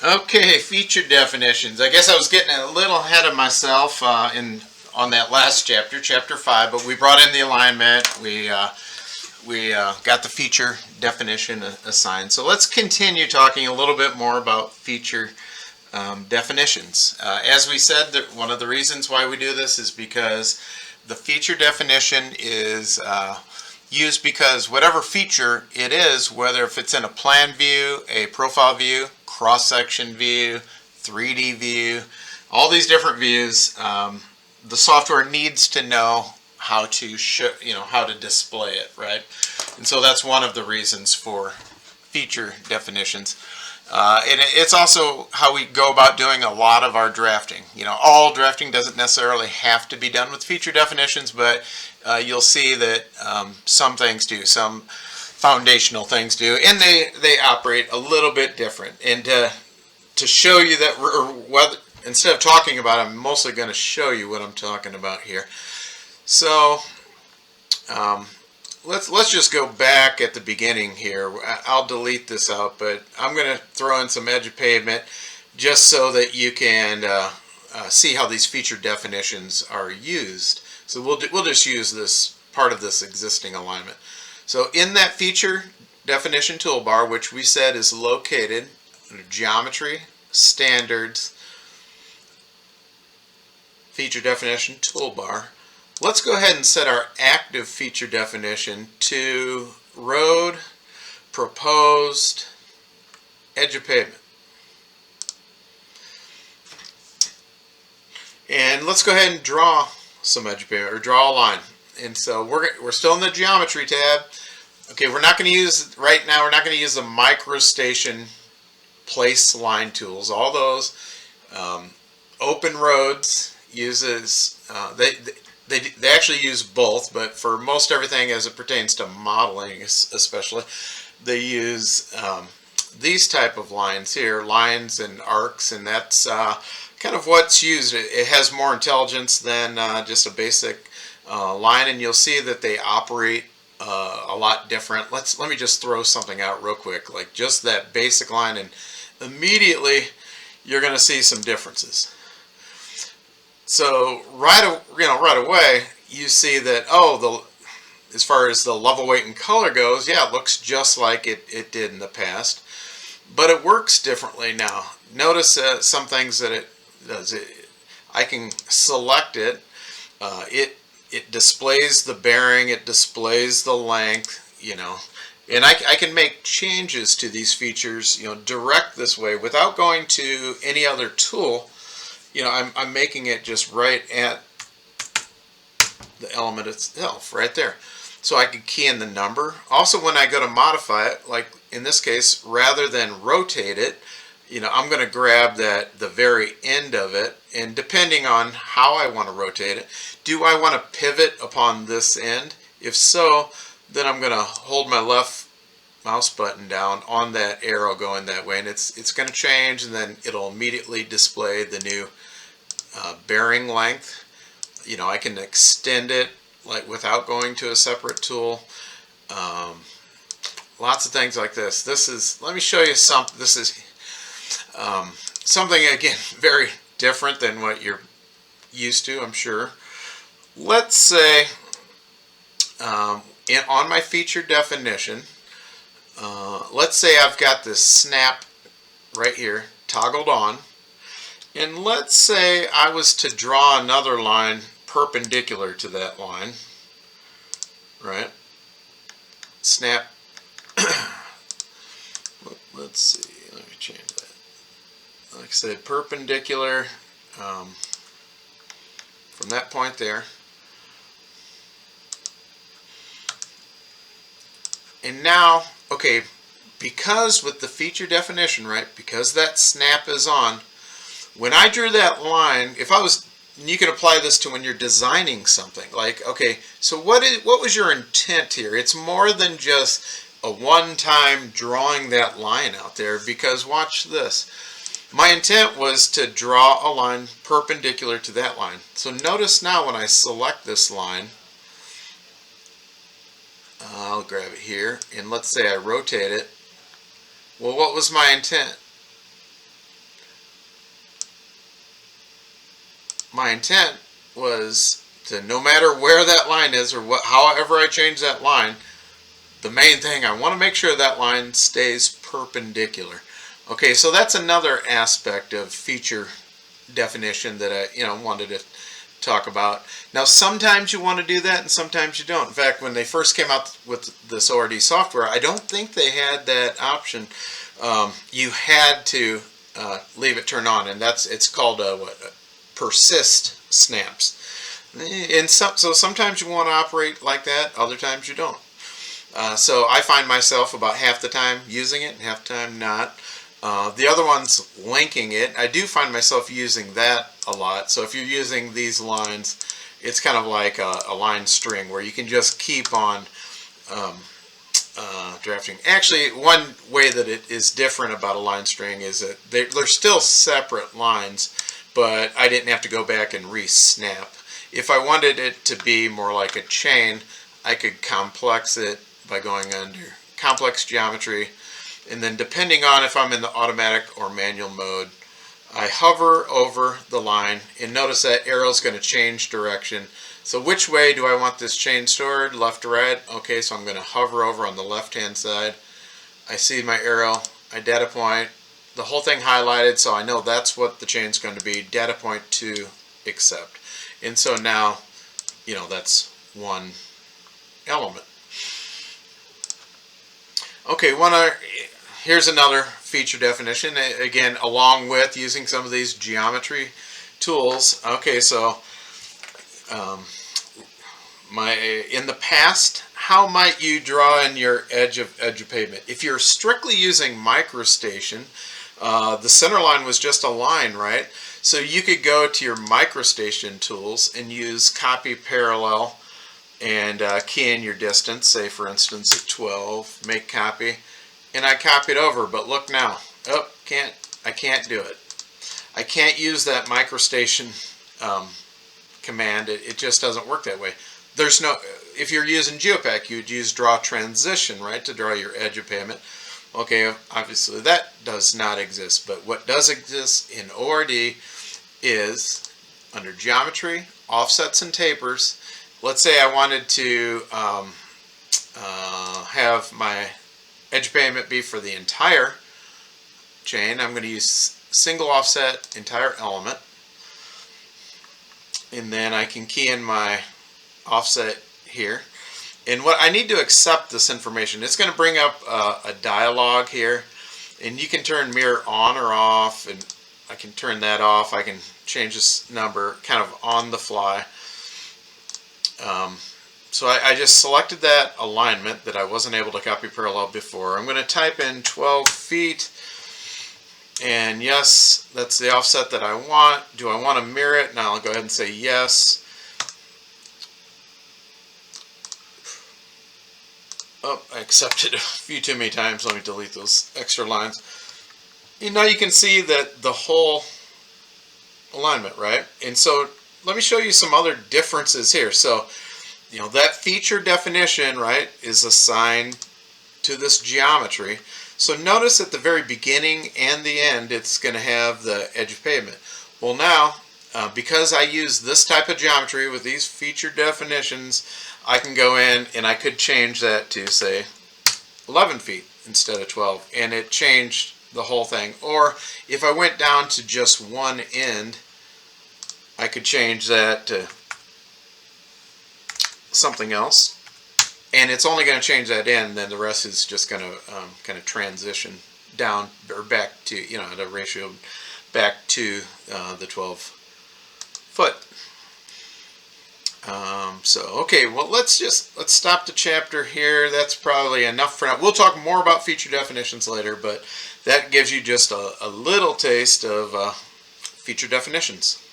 Okay, feature definitions. I guess I was getting a little ahead of myself on that last chapter, chapter 5, but we brought in the alignment. We got the feature definition assigned. So let's continue talking a little bit more about feature definitions. As we said, that one of the reasons why we do this is because the feature definition is used because whatever feature it is, whether if it's in a plan view, a profile view, cross-section view, 3D view, all these different views, the software needs to know how to show, how to display it, right? And so that's one of the reasons for feature definitions. And it's also how we go about doing a lot of our drafting. All drafting doesn't necessarily have to be done with feature definitions, but you'll see that some things do, some foundational things do, and they operate a little bit different. And to show you that, instead of talking about it, I'm mostly going to show you what I'm talking about here. So let's just go back at the beginning here. I'll delete this out, but I'm going to throw in some edge of pavement just so that you can see how these feature definitions are used. So we'll just use this part of this existing alignment. So in that feature definition toolbar, which we said is located under Geometry, Standards, Feature Definition Toolbar, let's go ahead and set our active feature definition to Road, Proposed, Edge of Pavement. And let's go ahead and draw some edge of pavement, or draw a line. And so we're still in the Geometry tab. Okay, we're not going to use, right now, we're not going to use the MicroStation place line tools. All those, Open Roads uses, they actually use both, but for most everything as it pertains to modeling especially, they use these type of lines here, lines and arcs, and that's kind of what's used. It has more intelligence than just a basic line, and you'll see that they operate a lot different. Let me just throw something out real quick, like just that basic line, and immediately you're going to see some differences. So right away you see that, as far as the level, weight, and color goes, yeah, it looks just like it did in the past, but it works differently now. Notice some things that it does. I can select it. It displays the bearing, it displays the length, and I can make changes to these features, direct this way without going to any other tool. I'm making it just right at the element itself, right there. So I can key in the number. Also, when I go to modify it, like in this case, rather than rotate it, I'm going to grab the very end of it, and depending on how I want to rotate it, do I want to pivot upon this end? If so, then I'm going to hold my left mouse button down on that arrow going that way, and it's going to change, and then it'll immediately display the new bearing length. I can extend it like without going to a separate tool. Lots of things like this. Let me show you something. This is something, again, very different than what you're used to, I'm sure. Let's say on my feature definition, let's say I've got this snap right here toggled on, and let's say I was to draw another line perpendicular to that line, right? Snap. Let's see, let me change that. Like I said, perpendicular from that point there. And now, okay, because with the feature definition, right, because that snap is on, when I drew that line, you can apply this to when you're designing something. Like, okay, so what was your intent here? It's more than just a one-time drawing that line out there, because watch this. My intent was to draw a line perpendicular to that line. So notice now when I select this line, I'll grab it here, and let's say I rotate it. Well, what was my intent? my intent was to, no matter where that line is or however I change that line, the main thing, I want to make sure that line stays perpendicular. Okay, so that's another aspect of feature definition that I wanted to talk about. Now sometimes you want to do that and sometimes you don't. In fact, when they first came out with this ORD software, I don't think they had that option. You had to leave it turned on, and it's called persist snaps. And so sometimes you want to operate like that, other times you don't. So I find myself about half the time using it and half the time not. The other one's linking it. I do find myself using that a lot. So if you're using these lines, it's kind of like a line string where you can just keep on drafting. Actually, one way that it is different about a line string is that they're still separate lines, but I didn't have to go back and re-snap. If I wanted it to be more like a chain, I could complex it by going under complex geometry, and then depending on if I'm in the automatic or manual mode, I hover over the line, and notice that arrow is going to change direction. So which way do I want this chain stored, left to right? Okay, so I'm going to hover over on the left hand side. I see my arrow, I data point, the whole thing highlighted, so I know that's what the chain's going to be, data point to accept. And so now, that's one element. Okay, here's another feature definition, again, along with using some of these geometry tools. Okay, so in the past, how might you draw in your edge of pavement? If you're strictly using MicroStation, the center line was just a line, right? So you could go to your MicroStation tools and use copy parallel and key in your distance, say for instance at 12, make copy, and I copied over, but look now, I can't do it. I can't use that MicroStation command. It just doesn't work that way. There's no, if you're using Geopack, you'd use draw transition, right, to draw your edge of pavement. Okay, obviously that does not exist, but what does exist in ORD is under geometry, offsets and tapers. Let's say I wanted to have my edge pavement be for the entire chain. I'm going to use single offset entire element, and then I can key in my offset here. And what I need to accept this information, it's going to bring up a dialog here, and you can turn mirror on or off, and I can turn that off. I can change this number kind of on the fly. So I just selected that alignment that I wasn't able to copy parallel before. I'm going to type in 12 feet, and yes, that's the offset that I want. Do I want to mirror it? Now I'll go ahead and say yes. Oh, I accepted a few too many times. Let me delete those extra lines. And now you can see that the whole alignment, right? And so let me show you some other differences here. So, that feature definition, right, is assigned to this geometry. So notice at the very beginning and the end, it's going to have the edge of pavement. Well, now, because I use this type of geometry with these feature definitions, I can go in and I could change that to, say, 11 feet instead of 12, and it changed the whole thing. Or if I went down to just one end, I could change that to something else, and it's only going to change that end, then the rest is just going to kind of transition down or back to, the ratio back to the 12 foot. So okay, well let's stop the chapter here. That's probably enough for now. We'll talk more about feature definitions later, but that gives you just a little taste of feature definitions.